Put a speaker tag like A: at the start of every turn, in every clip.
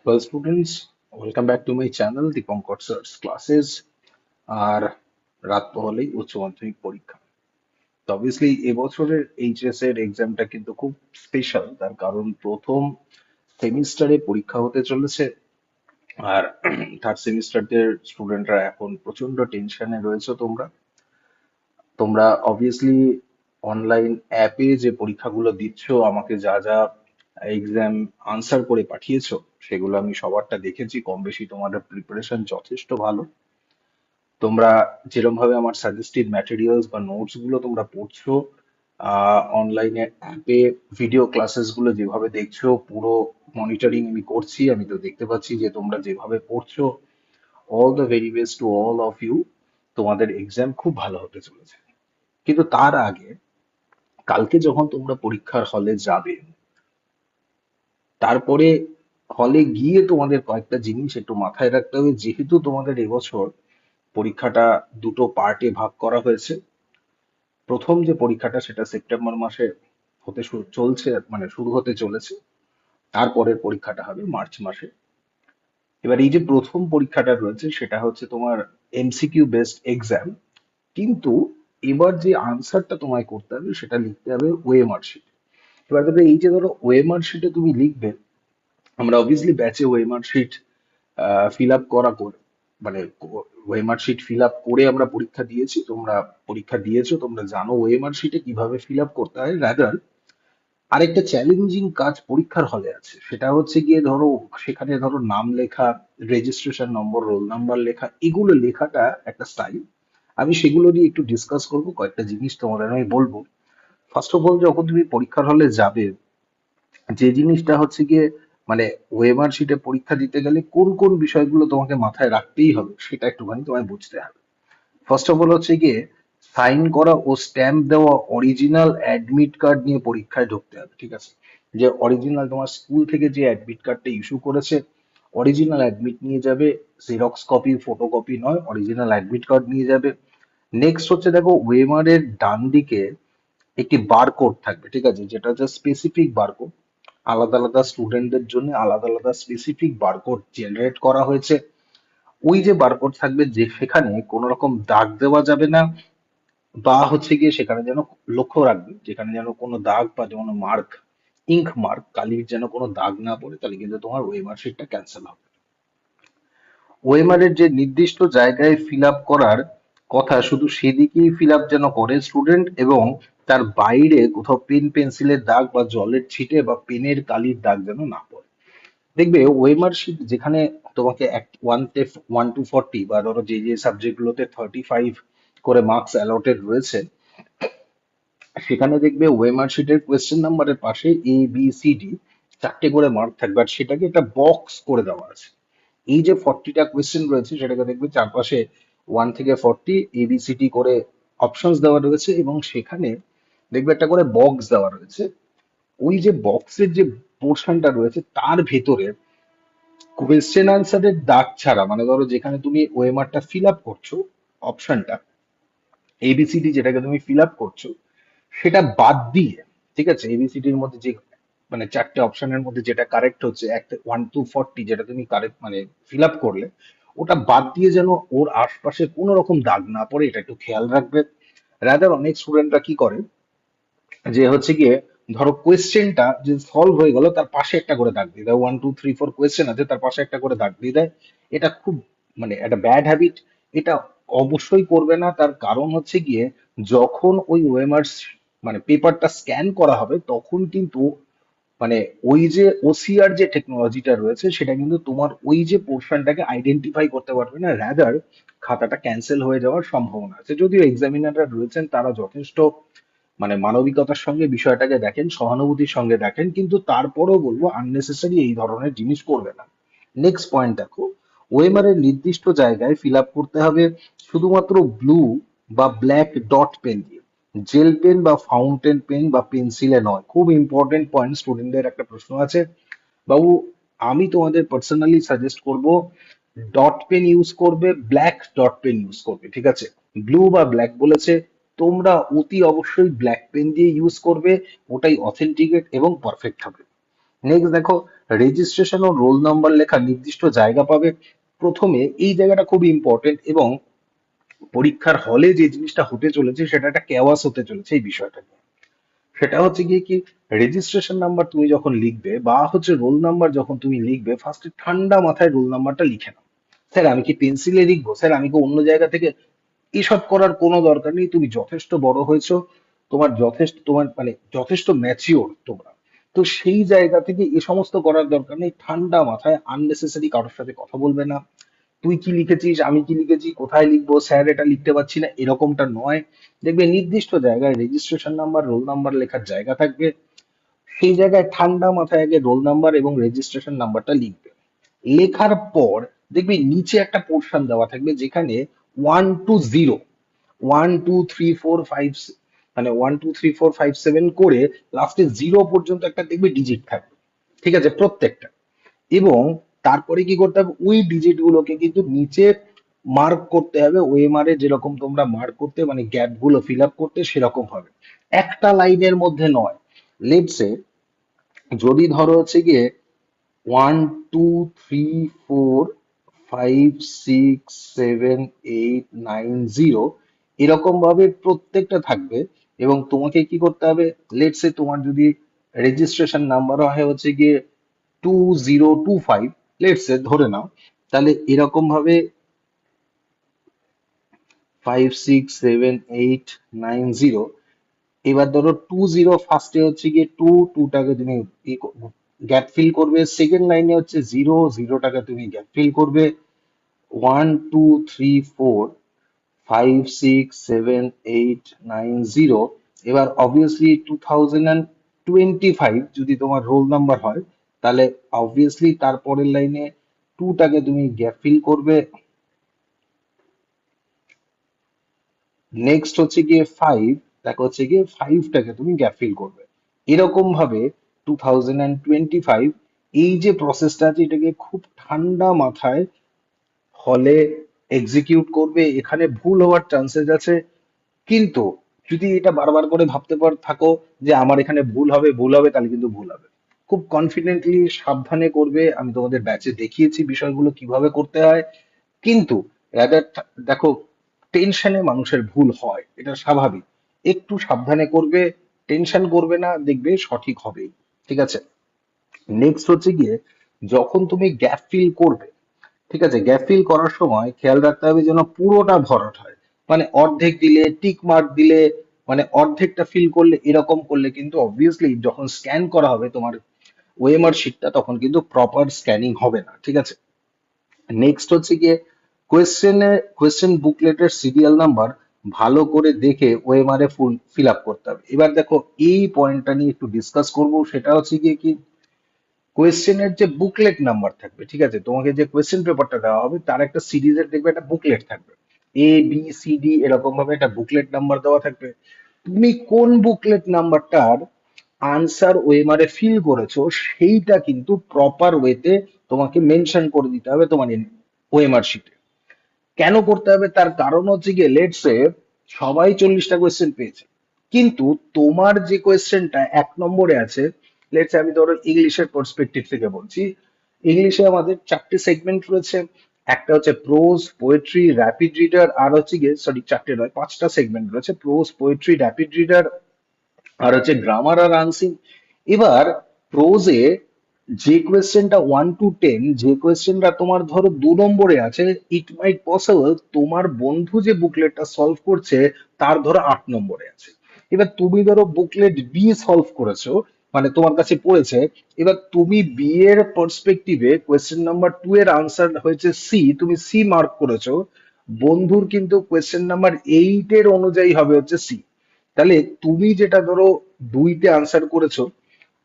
A: Well, students, welcome back to my channel, Dipankar Sir's classes. আর রাত তো হলেই উচ্চ মাধ্যমিক পরীক্ষা। তো অবভিয়াসলি এবছরের এইচএস এর এক্সামটা কিন্তু খুব স্পেশাল, তার কারণ প্রথম সেমিস্টারে পরীক্ষা হতে চলেছে। আর থার্ড সেমিস্টারদের স্টুডেন্টরা এখন প্রচন্ড টেনশনে রয়েছে। তোমরা তোমরা অবভিয়াসলি অনলাইন অ্যাপে যে পরীক্ষাগুলো দিচ্ছ, আমাকে যা যা এক্সাম আনসার করে পাঠিয়েছো সেগুলো আমি সবারটা দেখেছি। কম বেশি তোমাদের প্রিপারেশন যথেষ্ট ভালো। তোমরা যেরকম ভাবে আমার সাজেস্টেড ম্যাটেরিয়ালস বা নোটস গুলো তোমরা পড়ছো, অনলাইনে অ্যাপে ভিডিও ক্লাসেস গুলো যেভাবে দেখছো, পুরো মনিটরিং আমি করছি। আমি তো দেখতে পাচ্ছি যে তোমরা যেভাবে পড়ছো। All the very best to all of you. তোমাদের এক্সাম খুব ভালো হতে চলেছে। কিন্তু তার আগে, কালকে যখন তোমরা পরীক্ষার হলে যাবে, তারপরে হলে গিয়ে তোমাদের কয়েকটা জিনিস একটু মাথায় রাখতে হবে। যেহেতু তোমাদের এবছর পরীক্ষাটা দুটো পার্টে ভাগ করা হয়েছে, প্রথম যে পরীক্ষাটা সেটা সেপ্টেম্বর মাসে চলছে, মানে শুরু হতে চলেছে। তারপরের পরীক্ষাটা হবে মার্চ মাসে। এবার এই যে প্রথম পরীক্ষাটা রয়েছে সেটা হচ্ছে তোমার এমসিকিউ বেসড এক্সাম। কিন্তু এবার যে আনসারটা তোমায় করতে হবে সেটা লিখতে হবে ওএমআর শিট। এবার দেখবে, এই যে ধরো ওএমআর শিটে তুমি লিখবে, আমরা অবভিয়াসলি ব্যাচে ওএমআর শিট ফিল আপ মানে ওএমআর শিট ফিল আপ করে আমরা পরীক্ষা দিয়েছি। তোমরা পরীক্ষা দিয়েছো, তোমরা জানো ওএমআর শিটে কিভাবে ফিল আপ করতে হয়। রাদার আরেকটা চ্যালেঞ্জিং কাজ পরীক্ষার হলে আছে, সেটা হচ্ছে গিয়ে ধরো সেখানে ধরো নাম লেখা, রেজিস্ট্রেশন নম্বর, রোল নাম্বার লেখা, এগুলো লেখাটা একটা স্টাইল। আমি সেগুলো নিয়ে একটু ডিসকাস করবো, কয়েকটা জিনিস তোমাদের আমি বলবো। ফার্স্ট অফ অল, যখন তুমি পরীক্ষার হলে যাবে, যে জিনিসটা হচ্ছে গিয়ে মানে ওএমআর শিটে পরীক্ষা দিতে গেলে কোন কোন বিষয়গুলো তোমাকে মাথায় রাখতেই হবে সেটা একটুখানি তোমায় বুঝতে হবে। ফার্স্ট অফ অল হচ্ছে গিয়ে সাইন করা ও স্ট্যাম্প দেওয়া অরিজিনাল অ্যাডমিট কার্ড নিয়ে পরীক্ষায় ঢুকতে হবে, ঠিক আছে? যে অরিজিনাল তোমার স্কুল থেকে যে অ্যাডমিট কার্ডটা ইস্যু করেছে, অরিজিনাল অ্যাডমিট নিয়ে যাবে। জেরক্স কপি, ফটোকপি নয়, অরিজিনাল অ্যাডমিট কার্ড নিয়ে যাবে। নেক্সট হচ্ছে, দেখো ওয়েমার এর ডান দিকে একটি বারকোড থাকবে, ঠিক আছে, যেটা হচ্ছে স্পেসিফিক বারকোড। আলাদা আলাদা স্টুডেন্টদের জন্য আলাদা আলাদা স্পেসিফিক বারকোড জেনারেট করা হয়েছে। ওই যে বারকোড থাকবে, যে সেখানে কোনো রকম দাগ দেওয়া যাবে না, বা হচ্ছে গিয়ে সেখানে যেন লক্ষ্য রাখবে যেখানে যেন কোনো দাগ বা যেমন মার্ক, ইঙ্ক মার্ক, কালির যেন কোনো দাগ না পড়ে, তাহলে কিন্তু তোমার ওয়েমার শিটটা ক্যান্সেল হবে। ওএমআর এর যে নির্দিষ্ট জায়গায় ফিল আপ করার কথা, শুধু সেদিকেই ফিল আপ যেন করে স্টুডেন্ট, এবং তার বাইরে কোথাও পেন পেন্সিলের দাগ বা জলের ছিটে বা পেনের কালির দাগ যেন না পড়ে। দেখবে ওএমআর শিট যেখানে তোমাকে ওয়ান টু 40, বা ধরো যে যে সাবজেক্ট গুলোতে 35 করে মার্কস অ্যালটেড রয়েছে, সেখানে দেখবে ওএমআর শিটের কোয়েশ্চেন নাম্বারের পাশে ABCD চারটে করে মার্ক থাকবে, আর সেটাকে একটা বক্স করে দেওয়া আছে। এই যে 40টা কোয়েশ্চেন রয়েছে সেটাকে দেখবে চারপাশে 1 থেকে 40 ABCD করে অপশনস দেওয়া রয়েছে, এবং সেখানে দেখবে একটা করে বক্স দেওয়া রয়েছে। ওই যে বক্সের যে পোর্শনটা রয়েছে তার ভেতরে কোয়েশ্চেন আনসারের দাগ ছাড়া, মানে ধরো যেখানে তুমি ওএমআরটা ফিল আপ করছো, অপশনটা ABCD যেটাকে তুমি ফিল আপ করছো, সেটা বাদ দিয়ে, ঠিক আছে, এবিসিডির মধ্যে যে মানে চারটে অপশনের মধ্যে যেটা কারেক্ট হচ্ছে, একটা 1 to 40 যেটা তুমি কারেক্ট মানে ফিল আপ করলে, ওটা বাদ দিয়ে যেন ওর আশপাশে কোনো রকম দাগ না পড়ে, এটা একটু খেয়াল রাখবে। রাদার অনেক স্টুডেন্টরা কি করে, যে হচ্ছে গিয়ে ধরো কোয়েশ্চেনটা যে সলভ হয়ে গেল তার পাশে একটা করে দাগ দিয়ে দেয়, 1 2 3 4 কোয়েশ্চেন আছে, তার পাশে একটা করে দাগ দিয়ে দেয়। এটা খুব মানে একটা ব্যাড হ্যাবিট। এটা অবশ্যই করবে না। তার কারণ হচ্ছে গিয়ে, যখন ওই ওএমআর মানে পেপারটা স্ক্যান করা হবে, তখন কিন্তু মানে ওই যে ওসিআর যে টেকনোলজিটা রয়েছে সেটা কিন্তু তোমার ওই যে পোর্শনটাকে আইডেন্টিফাই করতে পারবে না। রাদার খাতাটা ক্যান্সেল হয়ে যাওয়ার সম্ভাবনা আছে। যদিও এক্সামিনাররা রয়েছেন, তারা যথেষ্ট মানে মানবিকতার সঙ্গে বিষয়টাকে দেখেন, সহানুভূতির সঙ্গে দেখেন, কিন্তু তারপরেও বলবো আননেসেসারি এই ধরনের জিনিস করবে না। নেক্সট পয়েন্ট দেখো, ওএমআর এর নির্দিষ্ট জায়গায় ফিল আপ করতে হবে শুধুমাত্র ব্লু বা ব্ল্যাক ডট পেন দিয়ে, জেল পেন বা ফাউন্টেন পেন বা পেন্সিলে নয়। খুব ইম্পর্টেন্ট পয়েন্ট, স্টুডেন্টদের একটা প্রশ্ন আছে, বাবু আমি তোমাদের পার্সোনালি সাজেস্ট করব ডট পেন ইউজ করবে, ব্ল্যাক ডট পেন ইউজ করবে, ঠিক আছে? ব্লু বা ব্ল্যাক বলেছে, তোমরা অতি অবশ্যই ব্ল্যাক পেন দিয়ে ইউজ করবে। ওটাই অথেন্টিকেট এবং পারফেক্ট হবে। নেক্সট দেখো, রেজিস্ট্রেশন ও রোল নাম্বার লেখা নির্দিষ্ট জায়গা পাবে। প্রথমে এই জায়গাটা খুব ইম্পর্টেন্ট, এবং পরীক্ষার হলে যে জিনিসটা হতে চলেছে সেটা একটা কেওয়াস হতে চলেছে এই বিষয়টা নিয়ে। সেটা হচ্ছে গিয়ে কি, রেজিস্ট্রেশন নাম্বার তুমি যখন লিখবে বা হচ্ছে রোল নাম্বার যখন তুমি লিখবে, ফার্স্টে ঠান্ডা মাথায় রোল নাম্বারটা লিখে নাও। স্যার আমি কি পেন্সিলে লিখবো, স্যার আমি কি অন্য জায়গা থেকে, এসব করার কোনো দরকার নেই। তুমি যথেষ্ট বড় হয়েছো, তোমার মানে যথেষ্ট ম্যাচিওর তোমরা, তো সেই জায়গা থেকে এ সমস্ত করার দরকার নেই। ঠান্ডা মাথায় আননেসেসারি কারোর সাথে কথা বলবে না। তুই কি লিখেছিস, আমি কি লিখেছি, কোথায় লিখবো, স্যার এটা লিখতে পারছি না, এরকমটা নয়। দেখবে নির্দিষ্ট জায়গায় রেজিস্ট্রেশন নাম্বার রোল নাম্বার লেখার জায়গা থাকবে, সেই জায়গায় ঠান্ডা মাথায় আগে রোল নাম্বার এবং রেজিস্ট্রেশন নাম্বারটা লিখবে। লেখার পর দেখবি নিচে একটা পোর্শন দেওয়া থাকবে যেখানে 1 to 0, 1 2 3 4 5, মানে 1 2 3 4 5 7 করে লাস্টে 0 পর্যন্ত একটা দেখবি ডিজিট থাকবে, ঠিক আছে, প্রত্যেকটা। এবং তারপরে কি করতে হবে, ওই ডিজিট গুলোকে কিন্তু নিচে মার্ক করতে হবে, ওএমআর এ যেরকম তোমরা মার্ক করতে, মানে গ্যাপ গুলো ফিল আপ করতে সেরকম হবে, একটা লাইনের মধ্যে নয়। লেটসে, যদি ধরো হচ্ছে গিয়ে 1 2 3 4 5 6 7 8 9 0 এরকম ভাবে প্রত্যেকটা থাকবে। এবং তোমাকে কি করতে হবে, লেটসে তোমার যদি রেজিস্ট্রেশন নাম্বার হয় হচ্ছে গিয়ে 2025, লেটসে ধরে নাও, তাহলে এরকম ভাবে 5 6 7 8 9 0। এবার ধরো 20 ফার্স্টে হচ্ছে গিয়ে টুটাকে তুমি গ্যাপ ফিল করবে, সেকেন্ড লাইনে হচ্ছে জিরোটাকে তুমি গ্যাপ ফিল করবে, 1 2 3 4 5 6 7 8 9 0। এবার অবভিয়াসলি 2025 যদি তোমার রোল নাম্বার হয়, তাহলে অবভিয়াসলি তারপরের লাইনে টুটাকে তুমি গ্যাপ ফিল করবে। নেক্সট হচ্ছে গিয়ে 5, তাকে হচ্ছে গিয়ে 5টাকে তুমি গ্যাপ ফিল করবে। এরকম ভাবে 2025, এই যে প্রসেসটা আছে এটাকে খুব ঠান্ডা মাথায় হলে এক্সিকিউট করবে। এখানে ভুল হওয়ার চান্সেস আছে, কিন্তু যদি এটা বারবার করে ভাবতে থাকো যে আমার এখানে ভুল হবে, তাহলে কিন্তু ভুল হবে। খুব কনফিডেন্টলি সাবধানে করবে, আমি তোমাদের ব্যাচে দেখিয়েছি বিষয়গুলো কিভাবে করতে হয়। কিন্তু রাদার, দেখো, টেনশনে মানুষের ভুল হয়, এটা স্বাভাবিক। একটু সাবধানে করবে, টেনশন করবে না, দেখবে সঠিক হবেই। ঠিক আছে। নেক্সট হচ্ছে গিয়ে, যখন তুমি গ্যাপ ফিল করবে, ঠিক আছে, গ্যাপ ফিল করার সময় খেয়াল রাখতে হবে যেন পুরোটা ভরাট হয়। মানে অর্ধেক দিলে, টিক মার্ক দিলে, মানে অর্ধেকটা ফিল করলে, এরকম করলে কিন্তু অবভিয়াসলি যখন স্ক্যান করা হবে তোমার ওএমআর শিটটা, তখন কিন্তু প্রপার স্ক্যানিং হবে না। ঠিক আছে। নেক্সট হচ্ছে গিয়ে, কোয়েশ্চেন বুকলেটের সিরিয়াল নাম্বার ভালো করে দেখে ওএমআর এ ফুল ফিল আপ করতে হবে। এবার দেখো, এই পয়েন্টটা নিয়ে একটু ডিসকাস করব। সেটা হচ্ছে গিয়ে কি, কোয়েশ্চেনের যে বুকলেট নাম্বার থাকবে, ঠিক আছে, তোমাকে যে কোয়েশ্চেন পেপারটা দেওয়া হবে তার একটা সিরিজের দেখবে একটা বুকলেট থাকবে, ABCD এরকম ভাবে একটা বুকলেট নাম্বার দেওয়া থাকবে। তুমি কোন বুকলেট নাম্বারটার আনসার ওএমআর এ ফিল করেছো সেইটা কিন্তু প্রপার ওয়েতে তোমাকে মেনশন করে দিতে হবে তোমার ওএমআর শিটে। কেন করতে হবে, তার কারণ হচ্ছে গিয়ে, লেটস সে সবাই 40টা কোয়েশ্চেন পেয়েছে, কিন্তু তোমার যে কোয়েশ্চেনটা 1 নম্বরে আছে, লেটস আমি ধরো ইংলিশের পার্সপেক্টিভ থেকে বলছি। ইংলিশে আমাদের 4টে সেগমেন্ট রয়েছে, একটা হচ্ছে প্রোজ, পোয়েট্রি, র্যাপিড রিডার, আর হচ্ছে গিয়ে, সরি 4টে নয়, 5টা সেগমেন্ট রয়েছে, প্রোজ, পোয়েট্রি, র্যাপিড রিডার, আর হচ্ছে গ্রামার আর আনসিন। এবার প্রোজে যে কোয়েশ্চেনটা 1 to 10, যে কোয়েশ্চেনটা তোমার ধরো 2 নম্বরে আছে, ইট মাইট পসিবল তোমার বন্ধু যে বুকলেটটা সলভ করছে তার ধরো 8 নম্বরে আছে। এবার তুমি ধরো বুকলেট বি সলভ করেছো, মানে তোমার কাছে পড়েছে, এবার তুমি বি এর পার্সপেক্টিভে কোয়েশ্চেন নাম্বার 2 এর আনসার হয়েছে সি, তুমি সি মার্ক করেছো, বন্ধুর কিন্তু কোয়েশ্চেন নাম্বার 8 এর অনুযায়ী হবে হচ্ছে সি। তাহলে তুমি যেটা ধরো 2তে আনসার করেছো,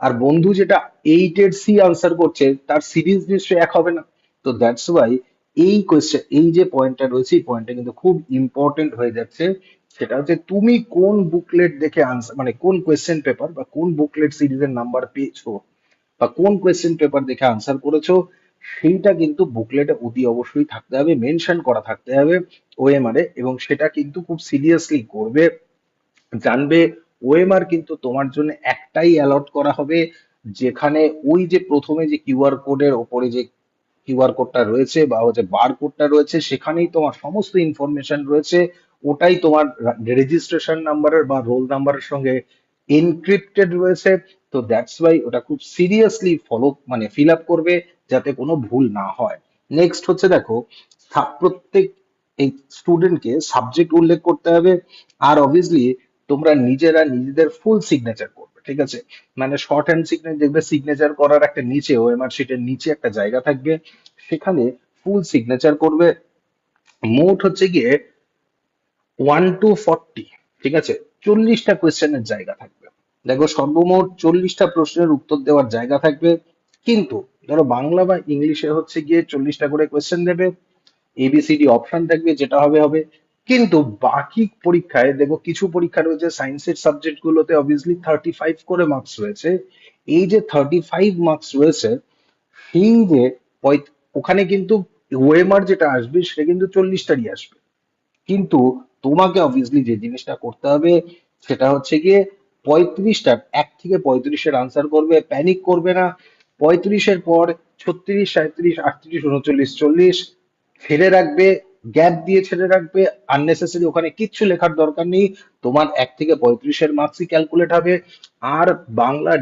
A: আর বন্ধু যেটা 8 এর সি আনসার করছে, তার সিরিজ নিশ্চয়ই এক হবে না। তো দ্যাটস ওয়াই এই কোয়েশ্চেন, এই যে পয়েন্টটা রয়েছে, এই পয়েন্টটা কিন্তু খুব ইম্পর্টেন্ট হয়ে যাচ্ছে। সেটা হচ্ছে তুমি কোন বুকলেট দেখে আনসার, মানে কোন কোয়েশ্চেন পেপার বা কোন বুকলেট সিরিজের নাম্বার পেয়েছো, বা কোন কোয়েশ্চেন পেপার দেখে আনসার করেছো, সেইটা কিন্তু বুকলেটে অতি অবশ্যই থাকতে হবে, মেনশন করা থাকতে হবে ওএমআর এ। এবং সেটা কিন্তু খুব সিরিয়াসলি করবে, জানবে ওএমআর কিন্তু তোমার জন্য একটাই অ্যালট করা হবে, যেখানে ওই যে প্রথমে যে কিউআর কোডের ওপরে যে কিউআর কোডটা রয়েছে বা হচ্ছে বার কোডটা রয়েছে, সেখানেই তোমার সমস্ত ইনফরমেশন রয়েছে। ওটাই তোমার রেজিস্ট্রেশন নাম্বারের বা রোল নাম্বারের সঙ্গে এনক্রিপ্টেড রয়েছে। তো দ্যাটস ওয়াই ওটা খুব সিরিয়াসলি ফলো মানে ফিল আপ করবে, যাতে কোনো ভুল না হয়। নেক্সট হচ্ছে দেখো, প্রত্যেক এই স্টুডেন্টকে সাবজেক্ট উল্লেখ করতে হবে। আর অবভিয়াসলি তোমরা নিজেরা নিজেদের ফুল সিগনেচার করবে, ঠিক আছে? মানে শর্ট হ্যান্ড সিগনেচার দেখবে, সিগনেচার করার একটা নিচে ওএমআর শিটের নিচে একটা জায়গা থাকবে, সেখানে ফুল সিগনেচার করবে। মোট হচ্ছে গিয়ে 1 to 40, ঠিক আছে, 40টা কোয়েশ্চেনের জায়গা থাকবে। দেখো, সর্বমোট 40টা প্রশ্নের উত্তর দেওয়ার জায়গা থাকবে। কিন্তু ধরো বাংলা বা ইংলিশে হচ্ছে গিয়ে 40টা করে কোয়েশ্চেন দেবে, এবিসিডি অপশন থাকবে, যেটা হবে হবে। কিন্তু বাকি পরীক্ষায় দেখো, কিছু পরীক্ষা রয়েছে সায়েন্সের সাবজেক্ট গুলোতে অবভিয়াসলি 35 করে মার্কস রয়েছে। এই যে 35 মার্কস রয়েছে, সেই যে ওখানে কিন্তু ওএমআর যেটা আসবে সেটা কিন্তু 40টারই আসবে। কিন্তু তোমাকে অবভিয়াসলি যে জিনিসটা করতে হবে সেটা হচ্ছে গিয়ে 35টা, 1 থেকে 35-এর আনসার করবে, প্যানিক করবে না। 35-এর পর 36, 37, 38, 39, 40 ছেড়ে রাখবে, গ্যাপ দিয়ে ছেড়ে রাখবে। আননেসেসারি ওখানে কিচ্ছু লেখার দরকার নেই। তোমার 1 থেকে 35-এর মার্কসই ক্যালকুলেট হবে। আর বাংলা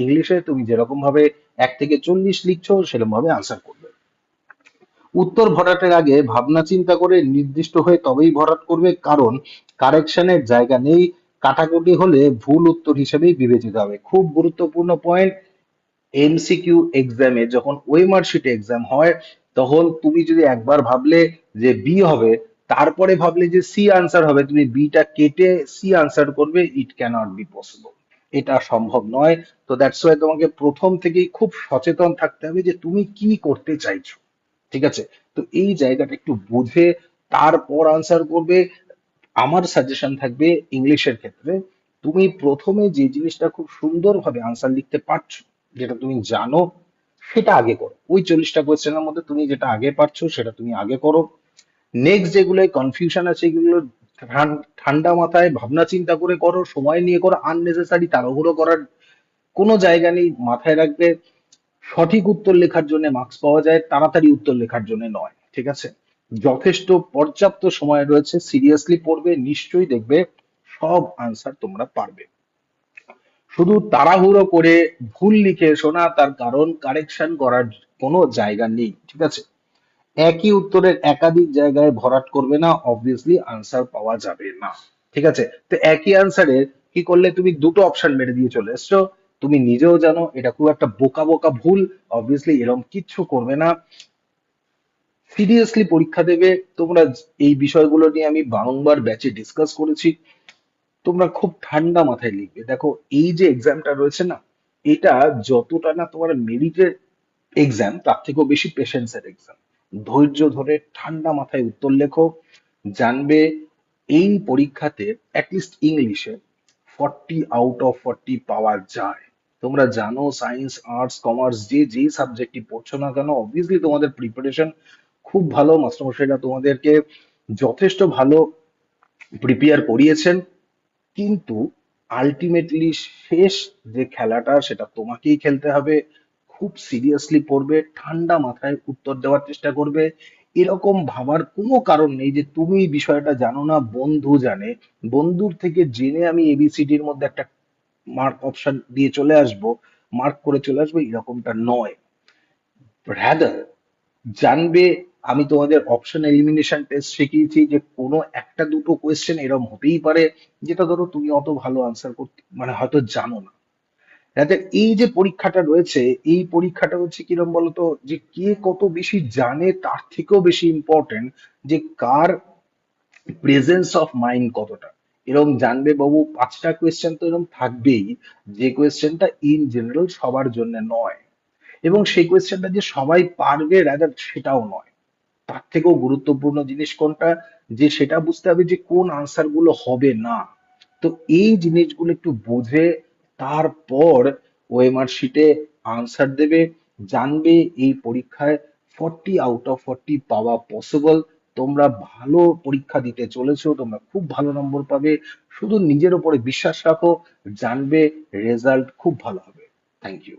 A: ইংলিশে তুমি যেরকম ভাবে 1 থেকে 40 লিখছো, সেরকম ভাবে আনসার করবে। উত্তর ভরাটের আগে ভাবনা চিন্তা করে নির্দিষ্ট হয়ে তবেই ভরাট করবে, কারণ কারেকশনের জায়গা নেই। কাটাকুটি হলে ভুল উত্তর হিসেবেই বিবেচিত হবে। খুব গুরুত্বপূর্ণ পয়েন্ট। এমসিকিউ এক্সামে যখন ওএমআর শিটে এক্সাম হয়, তখন তুমি যদি একবার ভাবলে যে বি হবে, তারপরে ভাবলে যে সি আনসার হবে, তুমি বিটা কেটে সি আনসার করবে, ইট ক্যানট বি পসিবল। এটা সম্ভব নয়। তো দ্যাটস ওয়াই তোমাকে প্রথম থেকেই খুব সচেতন থাকতে হবে যে তুমি কি করতে চাইছো, ঠিক আছে? তো এই জায়গাটা একটু বুঝে তারপর আনসার করবে। আমার সাজেশন থাকবে ইংলিশের ক্ষেত্রে, তুমি প্রথমে যে জিনিসটা খুব সুন্দরভাবে আনসার লিখতে পারছো, যেটা তুমি জানো, সেটা আগে করো। ওই 40টা কোয়েশ্চেনের মধ্যে তুমি যেটা আগে পারছো সেটা তুমি আগে করো। নেক্সট যেগুলো কনফিউশন আছে, এগুলো ঠান্ডা মাথায় ভাবনা চিন্তা করে করো, সময় নিয়ে করো। আননেসেসারি তাড়াহুড়ো করার কোনো জায়গা নেই। মাথায় রাখবে, সঠিক উত্তর লেখার জন্য মার্কস পাওয়া যায়, তাড়াতাড়ি উত্তর লেখার জন্য নয়, ঠিক আছে? যথেষ্ট পর্যাপ্ত সময় রয়েছে, সিরিয়াসলি পড়বে, নিশ্চয়ই দেখবে সব আনসার তোমরা পারবে। শুধু তাড়াহুড়ো করে ভুল লিখে এসো না, তার কারণ কারেকশন করার কোনো জায়গা নেই, ঠিক আছে? একই উত্তরের একাধিক জায়গায় ভরাট করবে না, অবভিয়াসলি আনসার পাওয়া যাবে না, ঠিক আছে? তো একই আনসারে কি করলে, তুমি দুটো অপশন মেরে দিয়ে চলে এসছো। তুমি নিজেও জানো এটা খুব একটা বোকা বোকা ভুল। অবভিয়াসলি এরকম কিচ্ছু করবে না, সিরিয়াসলি পরীক্ষা দেবে তোমরা। এই বিষয়গুলো নিয়ে আমি বারংবার ব্যাচে ডিসকাস করেছি। তোমরা খুব ঠান্ডা মাথায় লিখবে। দেখো, এই যে এক্সামটা রয়েছে না, এটা যতটা না তোমার মেরিটের এক্সাম, তার থেকেও বেশি পেশেন্সের এক্সাম। ধৈর্য ধরে ঠান্ডা মাথায় উত্তর লেখো। জানবে এই পরীক্ষাতে অ্যাটলিস্ট ইংলিশে 40 আউট অফ 40 পাওয়া যায়। তোমরা জানো সায়েন্স, আর্টস, কমার্স, যে যেই সাবজেক্টই পড়ছো না কেন, অবভিয়াসলি তোমাদের প্রিপারেশন খুব ভালো। মাস্টারমশাইরা তোমাদেরকে যথেষ্ট ভালো প্রিপেয়ার করিয়েছেন। কিন্তু আলটিমেটলি শেষ যে খেলাটা, সেটা তোমাকেই খেলতে হবে। খুব সিরিয়াসলি পড়বে, ঠান্ডা মাথায় উত্তর দেওয়ার চেষ্টা করবে। এরকম ভাবার কোনো কারণ নেই যে তুমি বিষয়টা জানো না, বন্ধু জানে, বন্ধুর থেকে জেনে আমি এবিসিডির মধ্যে একটা মার্ক অপশন দিয়ে চলে আসবো, মার্ক করে চলে আসবো, এরকমটা নয়। রাদার জানবে, আমি তোমাদের অপশন এলিমিনেশন টেস্ট শিখিয়েছি, যে কোনো একটা দুটো কোয়েশ্চেন এরকম হতেই পারে যেটা ধরো তুমি অত ভালো আনসার করতে মানে হয়তো জানো না। রাদার এই যে পরীক্ষাটা রয়েছে, এই পরীক্ষাটা হচ্ছে কিরম বলতো, যে কে কত বেশি জানে তার থেকেও বেশি ইম্পর্টেন্ট যে কার প্রেজেন্স অফ মাইন্ড কতটা। এরকম জানবে বাবু, 5টা কোয়েশ্চেন তো এরকম থাকবেই, যে কোয়েশ্চেনটা ইন জেনারেল সবার জন্য নয়, এবং সেই কোয়েশ্চেনটা যে সবাই পারবে রাদার সেটাও নয়। তার থেকেও গুরুত্বপূর্ণ জিনিস কোনটা, যে সেটা বুঝতে হবে যে কোন আনসার গুলো হবে না। তো এই জিনিসগুলো একটু বুঝে তারপর ওএমআর শিটে আনসার দেবে। জানবে এই পরীক্ষায় 40 আউট অফ 40 পাওয়া পসিবল। তোমরা ভালো পরীক্ষা দিতে চলেছো, তোমরা খুব ভালো নম্বর পাবে। শুধু নিজের উপরে বিশ্বাস রাখো, জানবে রেজাল্ট খুব ভালো হবে। Thank you.